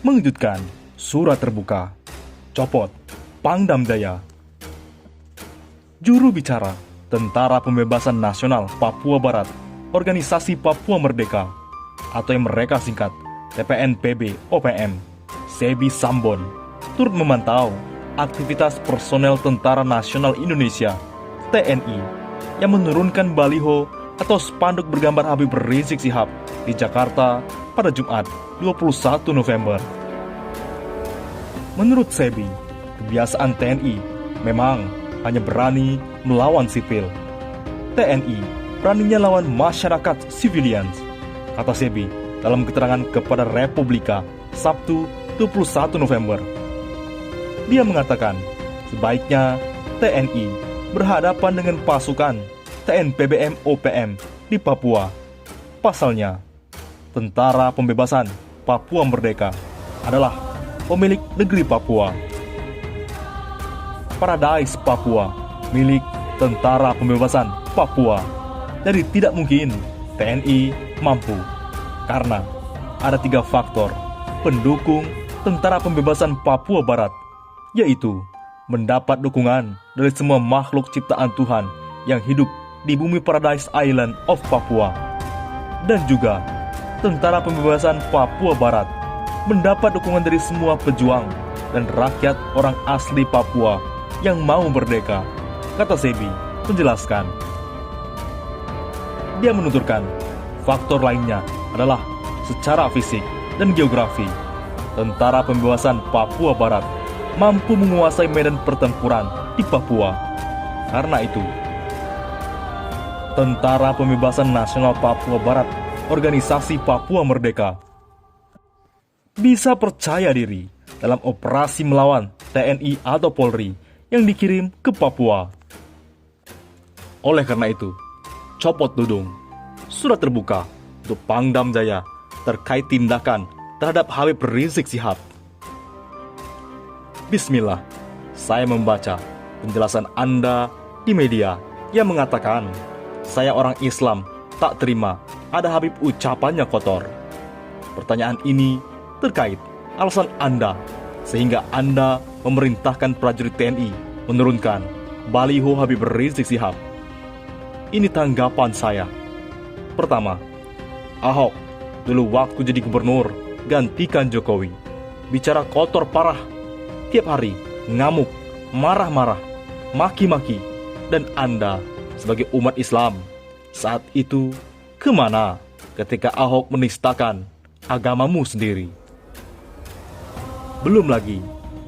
Mengejutkan, surat terbuka. Copot, Pangdam Jaya. Juru bicara Tentara Pembebasan Nasional Papua Barat, Organisasi Papua Merdeka, atau yang mereka singkat TPNPB OPM, Sebi Sambon, turut memantau aktivitas personel Tentara Nasional Indonesia TNI yang menurunkan baliho atau spanduk bergambar Habib Rizik Syihab di Jakarta pada Jumat 21 November. Menurut Sebi, kebiasaan TNI memang hanya berani melawan sipil. TNI beraninya lawan masyarakat civilians, kata Sebi dalam keterangan kepada Republika Sabtu 21 November. Dia mengatakan sebaiknya TNI berhadapan dengan pasukan TNPBM OPM di Papua. Pasalnya, Tentara Pembebasan Papua Merdeka adalah pemilik negeri Papua. Paradise Papua milik Tentara Pembebasan Papua. Jadi tidak mungkin TNI mampu, karena ada 3 faktor pendukung Tentara Pembebasan Papua Barat, yaitu mendapat dukungan dari semua makhluk ciptaan Tuhan yang hidup di bumi Paradise Island of Papua, dan juga Tentara Pembebasan Papua Barat mendapat dukungan dari semua pejuang dan rakyat orang asli Papua yang mau merdeka, kata Sebi menjelaskan. Dia menuturkan, faktor lainnya adalah secara fisik dan geografi. Tentara Pembebasan Papua Barat mampu menguasai medan pertempuran di Papua. Karena itu, Tentara Pembebasan Nasional Papua Barat, Organisasi Papua Merdeka, bisa percaya diri dalam operasi melawan TNI atau Polri yang dikirim ke Papua. Oleh karena itu, copot dudung, surat terbuka untuk Pangdam Jaya terkait tindakan terhadap Habib Rizik Syihab. Bismillah, saya membaca penjelasan Anda di media yang mengatakan saya orang Islam tak terima ada Habib ucapannya kotor. Pertanyaan ini terkait alasan Anda sehingga Anda memerintahkan prajurit TNI menurunkan baliho Habib Rizik Syihab. Ini tanggapan saya. Pertama, Ahok dulu waktu jadi gubernur gantikan Jokowi bicara kotor parah, tiap hari ngamuk, marah-marah, maki-maki, dan Anda sebagai umat Islam saat itu kemana ketika Ahok menistakan agamamu sendiri? Belum lagi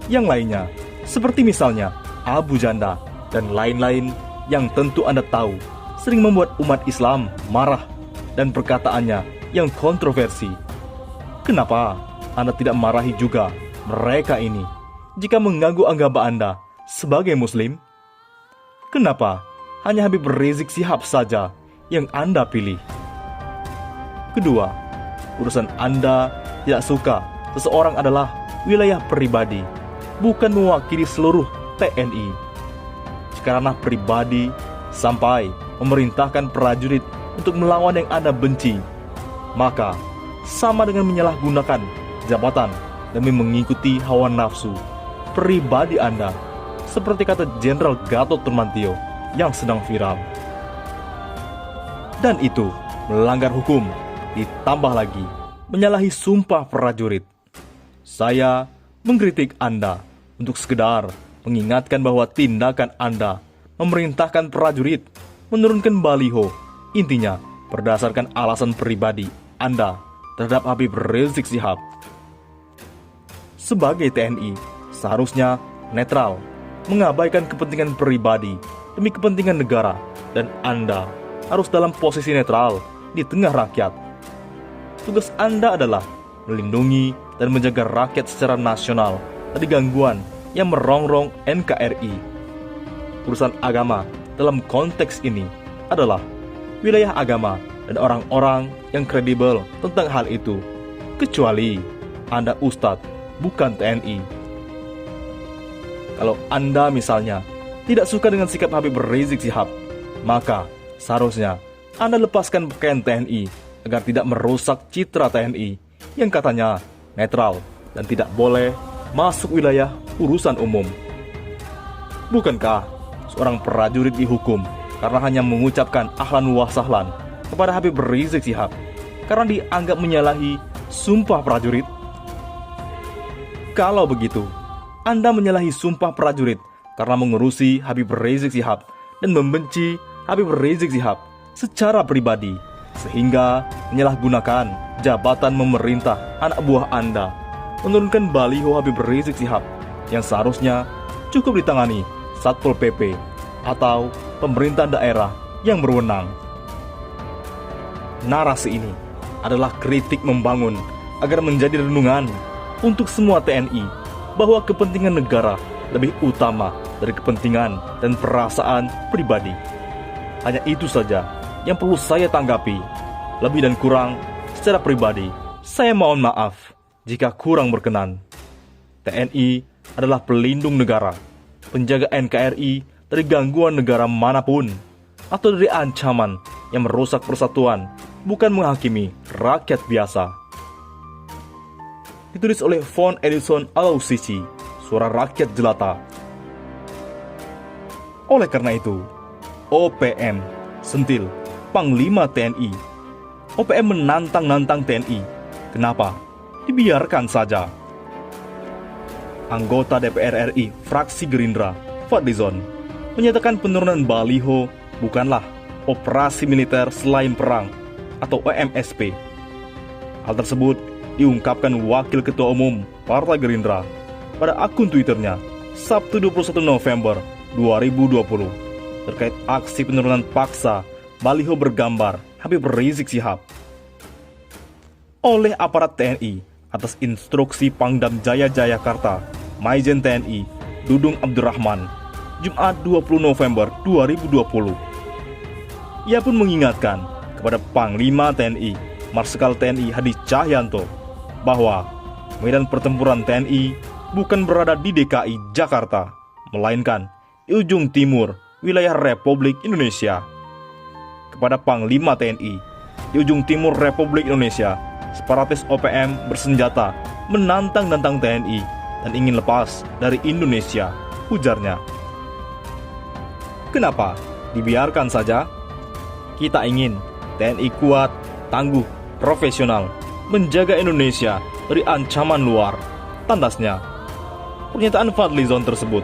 yang lainnya, seperti misalnya Abu Janda dan lain-lain yang tentu Anda tahu sering membuat umat Islam marah dan perkataannya yang kontroversi. Kenapa Anda tidak marahi juga mereka ini jika mengganggu agama Anda sebagai Muslim? Kenapa hanya Habib Rizik Syihab saja yang Anda pilih? Kedua, urusan Anda tidak suka seseorang adalah wilayah pribadi, bukan mewakili seluruh TNI. Jika ranah pribadi sampai memerintahkan prajurit untuk melawan yang Anda benci, maka sama dengan menyalahgunakan jabatan demi mengikuti hawa nafsu pribadi Anda, seperti kata Jenderal Gatot Nurmantio yang sedang viral. Dan itu melanggar hukum, ditambah lagi menyalahi sumpah prajurit. Saya mengkritik Anda untuk sekedar mengingatkan bahwa tindakan Anda memerintahkan prajurit menurunkan baliho, intinya berdasarkan alasan pribadi Anda terhadap Habib Rizik Syihab. Sebagai TNI, seharusnya netral, mengabaikan kepentingan pribadi demi kepentingan negara, dan Anda harus dalam posisi netral di tengah rakyat. Tugas Anda adalah melindungi dan menjaga rakyat secara nasional dari gangguan yang merongrong NKRI. Urusan agama dalam konteks ini adalah wilayah agama dan orang-orang yang kredibel tentang hal itu, kecuali Anda Ustadz, bukan TNI. Kalau Anda misalnya tidak suka dengan sikap Habib Rizik Syihab, maka seharusnya Anda lepaskan pakaian TNI agar tidak merusak citra TNI yang katanya netral dan tidak boleh masuk wilayah urusan umum. Bukankah seorang prajurit dihukum karena hanya mengucapkan ahlan wa sahlan kepada Habib Rizik Syihab karena dianggap menyalahi sumpah prajurit? Kalau begitu, Anda menyalahi sumpah prajurit karena mengurusi Habib Rizik Syihab dan membenci Habib Rizik Syihab secara pribadi, sehingga menyalahgunakan jabatan memerintah anak buah Anda menurunkan baliho Habib Rizik Syihab yang seharusnya cukup ditangani Satpol PP atau pemerintah daerah yang berwenang. Narasi ini adalah kritik membangun agar menjadi renungan untuk semua TNI bahwa kepentingan negara lebih utama dari kepentingan dan perasaan pribadi. Hanya itu saja yang perlu saya tanggapi. Lebih dan kurang secara pribadi, saya mohon maaf jika kurang berkenan. TNI adalah pelindung negara, penjaga NKRI dari gangguan negara manapun, atau dari ancaman yang merusak persatuan, bukan menghakimi rakyat biasa. Ditulis oleh Von Edison Al-Sisi, Suara Rakyat Jelata. Oleh karena itu, OPM, Sentil, Panglima TNI. OPM menantang-nantang TNI. Kenapa? Dibiarkan saja. Anggota DPR RI, fraksi Gerindra, Fadlizon, menyatakan penurunan baliho bukanlah operasi militer selain perang atau OMSP. Hal tersebut diungkapkan Wakil Ketua Umum Partai Gerindra pada akun Twitternya Sabtu 21 November 2020 terkait aksi penurunan paksa baliho bergambar Habib Rizik Syihab oleh aparat TNI atas instruksi Pangdam Jaya Jayakarta, Maijen TNI Dudung Abdurrahman, Jumat 20 November 2020. Ia pun mengingatkan kepada Panglima TNI, Marsikal TNI Hadi Cahyanto, bahwa medan pertempuran TNI bukan berada di DKI Jakarta, melainkan di ujung timur wilayah Republik Indonesia. Kepada Panglima TNI, di ujung timur Republik Indonesia, separatis OPM bersenjata menantang-nantang TNI dan ingin lepas dari Indonesia, ujarnya. Kenapa dibiarkan saja? Kita ingin TNI kuat, tangguh, profesional, menjaga Indonesia dari ancaman luar, tandasnya. Pernyataan Fadlizon tersebut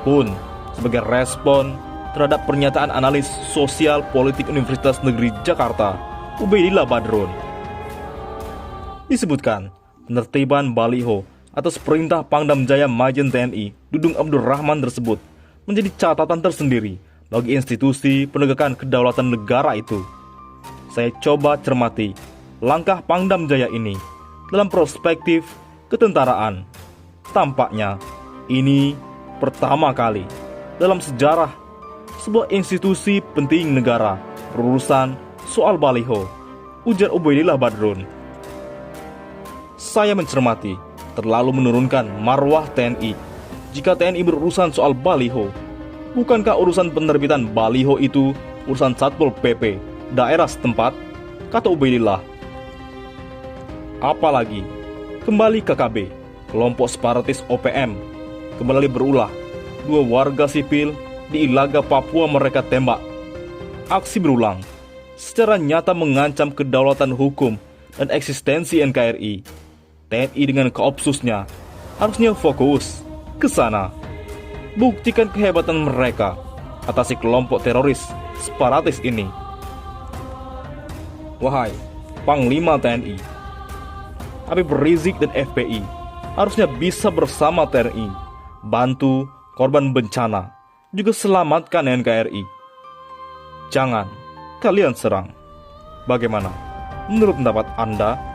pun sebagai respon terhadap pernyataan analis sosial politik Universitas Negeri Jakarta, Ubaidillah Badrun. Disebutkan, penertiban baliho atas perintah Pangdam Jaya Maijen TNI Dudung Abdurrahman tersebut menjadi catatan tersendiri bagi institusi penegakan kedaulatan negara itu. Saya coba cermati langkah Pangdam Jaya ini dalam perspektif ketentaraan. Tampaknya ini pertama kali dalam sejarah sebuah institusi penting negara berurusan soal baliho, ujar Ubaidillah Badrun. Saya mencermati terlalu menurunkan marwah TNI jika TNI berurusan soal baliho. Bukankah urusan penerbitan baliho itu urusan Satpol PP daerah setempat? Kata Ubaidillah. Apalagi kembali KKB, kelompok separatis OPM, kembali berulah 2 warga sipil di Ilaga, Papua mereka tembak. Aksi berulang secara nyata mengancam kedaulatan hukum dan eksistensi NKRI. TNI dengan koopsusnya harusnya fokus ke sana. Buktikan kehebatan mereka atasi kelompok teroris separatis ini. Wahai Panglima TNI, Habib Rizik dan FPI harusnya bisa bersama TNI bantu korban bencana, juga selamatkan NKRI. Jangan kalian serang. Bagaimana menurut pendapat Anda?